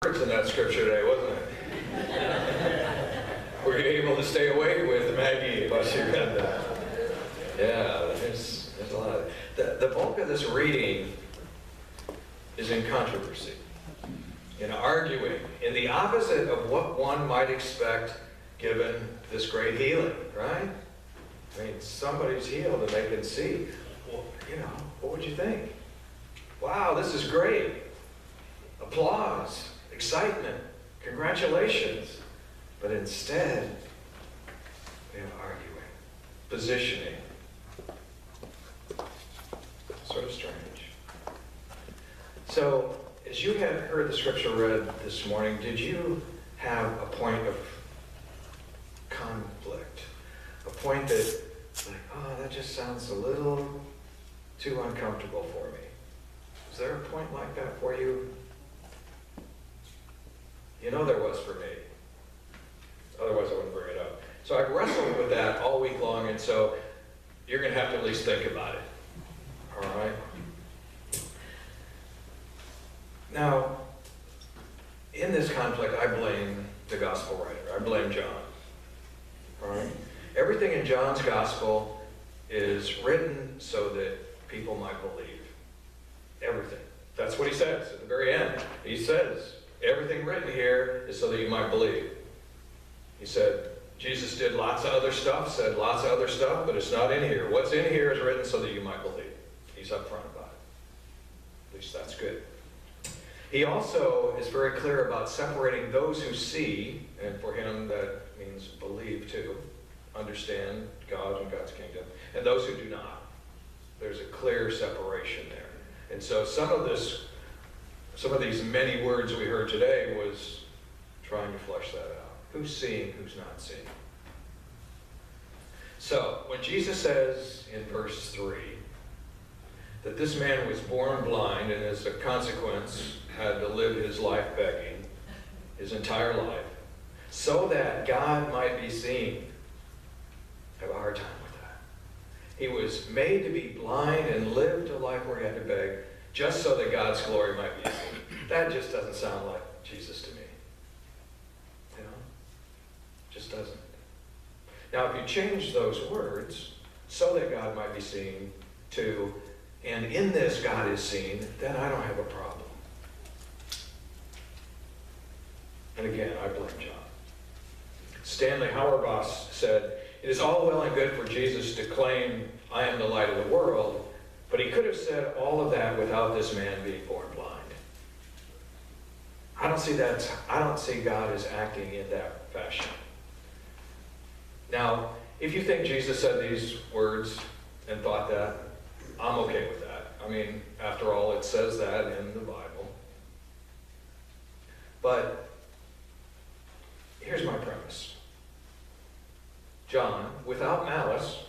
words in that scripture today, wasn't it? Were you able to stay awake with Maggie while she read that? Yeah, there's a lot. The bulk of this reading is in controversy, in arguing, in the opposite of what one might expect given this great healing, right? I mean, somebody's healed and they can see. Well, what would you think? Wow, this is great. Applause, excitement, congratulations. But instead, we have arguing, positioning. Sort of strange. So, as you had heard the scripture read this morning, did you have a point of conflict? A point that, that just sounds a little too uncomfortable for me. Is there a point like that for you? There was for me. Otherwise, I wouldn't bring it up. So I've wrestled with that all week long, and so you're going to have to at least think about it. All right? Now, in this conflict, I blame the gospel writer. I blame John. All right? Everything in John's gospel is written so that people might believe. Everything. That's what he says at the very end. He says, everything written here is so that you might believe. He said, Jesus did lots of other stuff, said lots of other stuff, but it's not in here. What's in here is written so that you might believe. He's upfront about it. At least that's good. He also is very clear about separating those who see, and for him that means believe too, understand God and God's kingdom, and those who do not. There's a clear separation there. And so some of these many words we heard today was trying to flesh that out. Who's seeing, who's not seeing? So, when Jesus says in verse 3 that this man was born blind and as a consequence had to live his life begging, his entire life, so that God might be seen, I have a hard time with that. He was made to be blind and lived a life where he had to beg just so that God's glory might be seen. That just doesn't sound like Jesus to me. Just doesn't. Now, if you change those words, so that God might be seen, to, and in this God is seen, then I don't have a problem. And again, I blame John. Stanley Hauerwas said, it is all well and good for Jesus to claim, I am the light of the world, but he could have said all of that without this man being born blind. I don't see God as acting in that fashion. Now, if you think Jesus said these words and thought that, I'm okay with that. I mean, after all, it says that in the Bible. But here's my premise. John, without malice,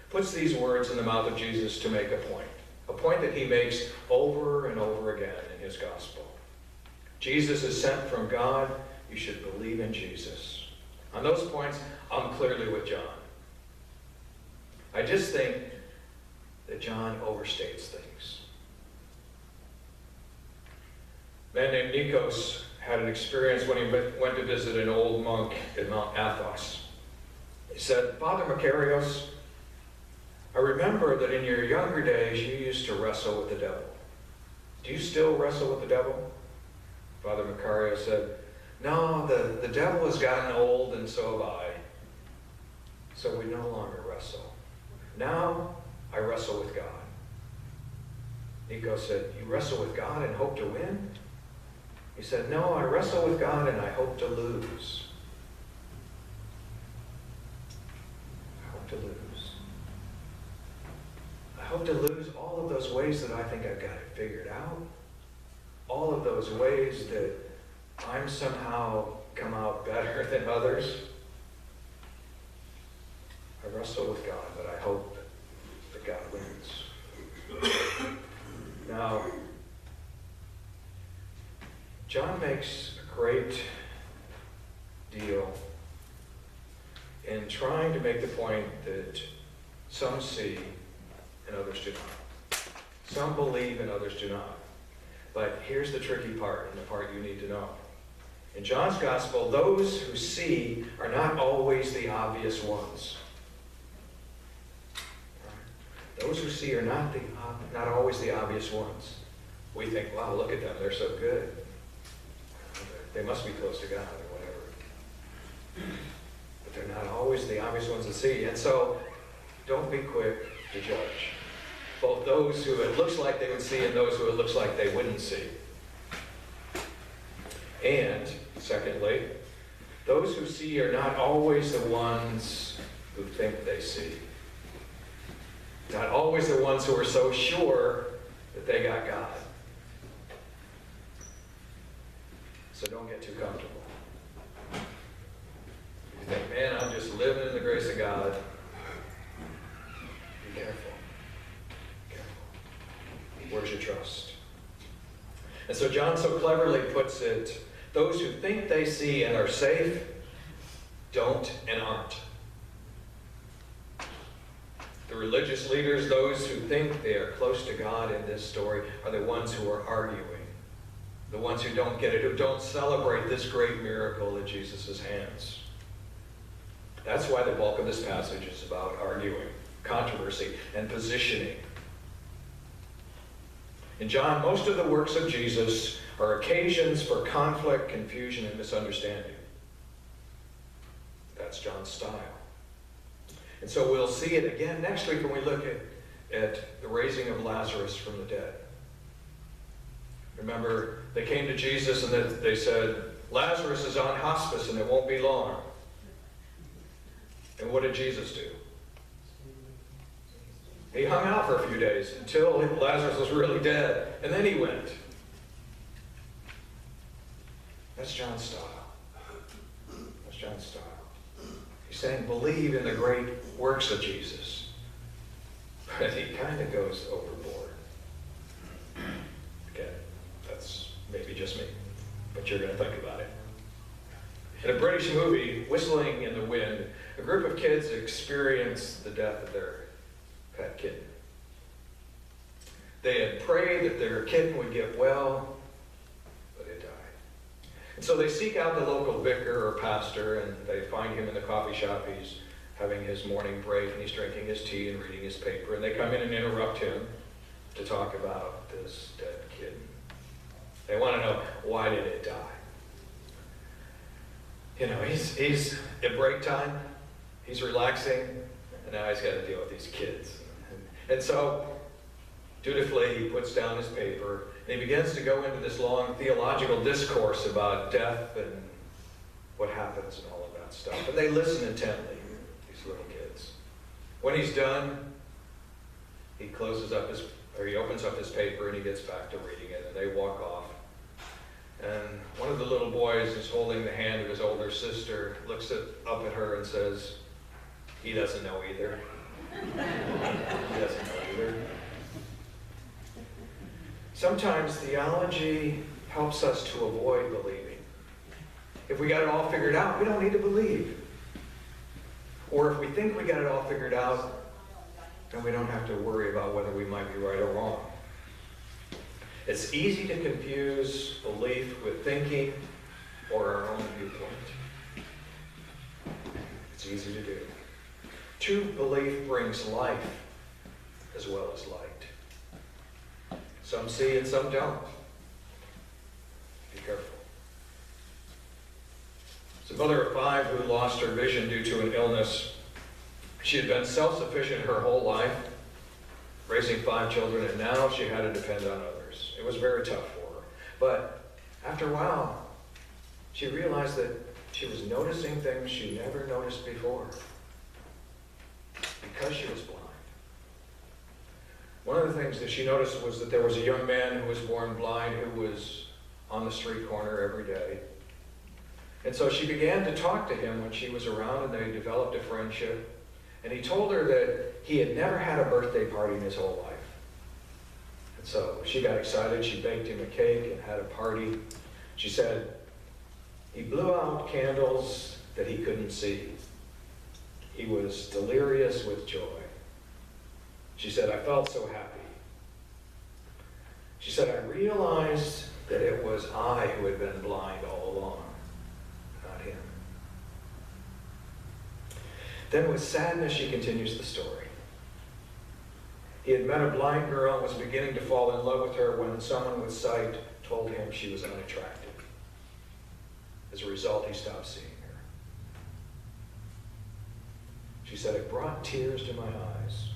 puts these words in the mouth of Jesus to make a point that he makes over and over again in his gospel. Jesus is sent from God. You should believe in Jesus. On those points, I'm clearly with John. I just think that John overstates things. A man named Nikos had an experience when he went to visit an old monk at Mount Athos. He said, Father Macarius, I remember that in your younger days you used to wrestle with the devil. Do you still wrestle with the devil? Father Macarius said, no, the devil has gotten old and so have I. So we no longer wrestle. Now I wrestle with God. Nico said, you wrestle with God and hope to win? He said, no, I wrestle with God and I hope to lose. I hope to lose. I hope to lose all of those ways that I think I've got it figured out. All of those ways that I'm somehow come out better than others. I wrestle with God, but I hope that God wins. Now, John makes a great deal in trying to make the point that some see and others do not. Some believe and others do not. But here's the tricky part, and the part you need to know. In John's gospel, those who see are not always the obvious ones. Those who see are not always the obvious ones. We think, wow, look at them, they're so good. They must be close to God or whatever. But they're not always the obvious ones to see. And so, don't be quick to judge. Both those who it looks like they would see and those who it looks like they wouldn't see. And, secondly, those who see are not always the ones who think they see. Not always the ones who are so sure that they got God. So don't get too comfortable. You think, man, I'm just living in the grace of God. Be careful. Be careful. Where's your trust? And so John so cleverly puts it, those who think they see and are safe, don't and aren't. The religious leaders, those who think they are close to God in this story, are the ones who are arguing. The ones who don't get it, who don't celebrate this great miracle at Jesus' hands. That's why the bulk of this passage is about arguing, controversy, and positioning. In John, most of the works of Jesus are occasions for conflict, confusion, and misunderstanding. That's John's style. And so we'll see it again next week when we look at the raising of Lazarus from the dead. Remember, they came to Jesus and they said, Lazarus is on hospice and it won't be long. And what did Jesus do? He hung out for a few days until Lazarus was really dead. And then he went. That's John's style. That's John's style. He's saying, believe in the great works of Jesus. But he kind of goes overboard. Again, that's maybe just me, but you're going to think about it. In a British movie, Whistling in the Wind, a group of kids experience the death of their pet kitten. They had prayed that their kitten would get well, but it died. And so they seek out the local vicar or pastor, and they find him in the coffee shop. He's having his morning break, and he's drinking his tea and reading his paper. And they come in and interrupt him to talk about this dead kitten. They want to know, why did it die? You know, he's at break time, he's relaxing, and now he's got to deal with these kids. And so, dutifully, he puts down his paper, and he begins to go into this long theological discourse about death and what happens and all of that stuff. And they listen intently, these little kids. When he's done, he he opens up his paper and he gets back to reading it, and they walk off. And one of the little boys is holding the hand of his older sister, looks up at her and says, he doesn't know either. He doesn't know either. Sometimes theology helps us to avoid believing. If we got it all figured out, we don't need to believe. Or if we think we got it all figured out, then we don't have to worry about whether we might be right or wrong. It's easy to confuse belief with thinking or our own viewpoint. It's easy to do. True belief brings life as well as light. Some see and some don't. Be careful. It's a mother of 5 who lost her vision due to an illness. She had been self-sufficient her whole life, raising 5 children, and now she had to depend on others. It was very tough for her. But after a while, she realized that she was noticing things she never noticed before because she was blind. One of the things that she noticed was that there was a young man who was born blind who was on the street corner every day. And so she began to talk to him when she was around, and they developed a friendship. And he told her that he had never had a birthday party in his whole life. And so she got excited. She baked him a cake and had a party. She said, he blew out candles that he couldn't see. He was delirious with joy. She said, I felt so happy. She said, I realized that it was I who had been blind all along, not him. Then with sadness, she continues the story. He had met a blind girl and was beginning to fall in love with her when someone with sight told him she was unattractive. As a result, he stopped seeing her. She said, it brought tears to my eyes.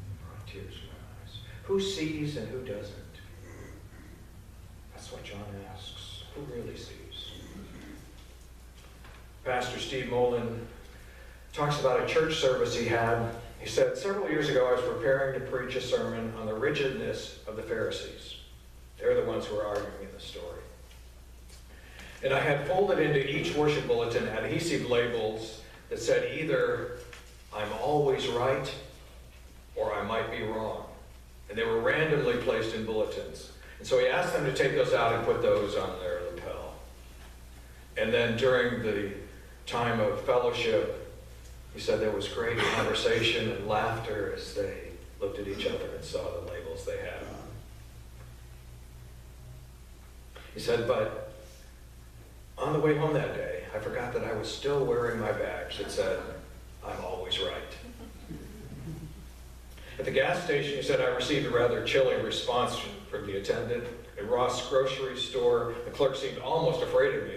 It brought tears to my eyes. Who sees and who doesn't? That's what John asks. Who really sees? Pastor Steve Molin talks about a church service he had. He said, several years ago I was preparing to preach a sermon on the rigidness of the Pharisees. They're the ones who are arguing in the story. And I had folded into each worship bulletin adhesive labels that said either I'm always right or I might be wrong. And they were randomly placed in bulletins. And so he asked them to take those out and put those on their lapel. And then during the time of fellowship, he said there was great conversation and laughter as they looked at each other and saw the labels they had on. He said, but on the way home that day, I forgot that I was still wearing my badge that said, I'm always right. At the gas station, he said, I received a rather chilling response from the attendant. At Ross grocery store, the clerk seemed almost afraid of me.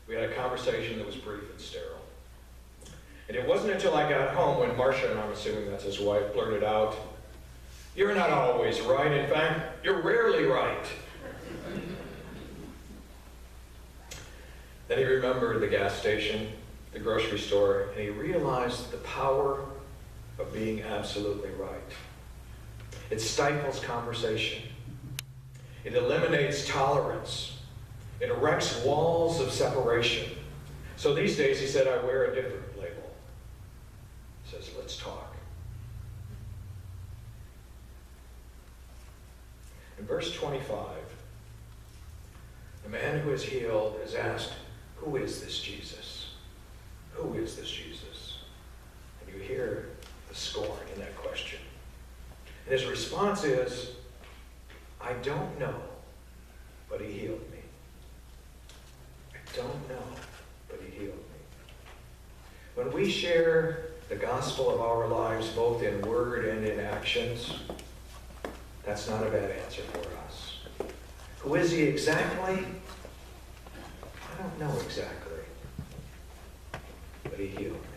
We had a conversation that was brief and sterile. And it wasn't until I got home when Marcia, and I'm assuming that's his wife, blurted out, you're not always right. In fact, you're rarely right. Then he remembered the gas station, the grocery store, and he realized the power of being absolutely right. It stifles conversation. It eliminates tolerance. It erects walls of separation. So these days, he said, I wear a different label. He says, let's talk. In verse 25, the man who is healed is asked, who is this Jesus? Who is this Jesus? And you hear the scorn in that question. And his response is, I don't know, but he healed me. I don't know, but he healed me. When we share the gospel of our lives, both in word and in actions, that's not a bad answer for us. Who is he exactly? I don't know exactly, but he healed me.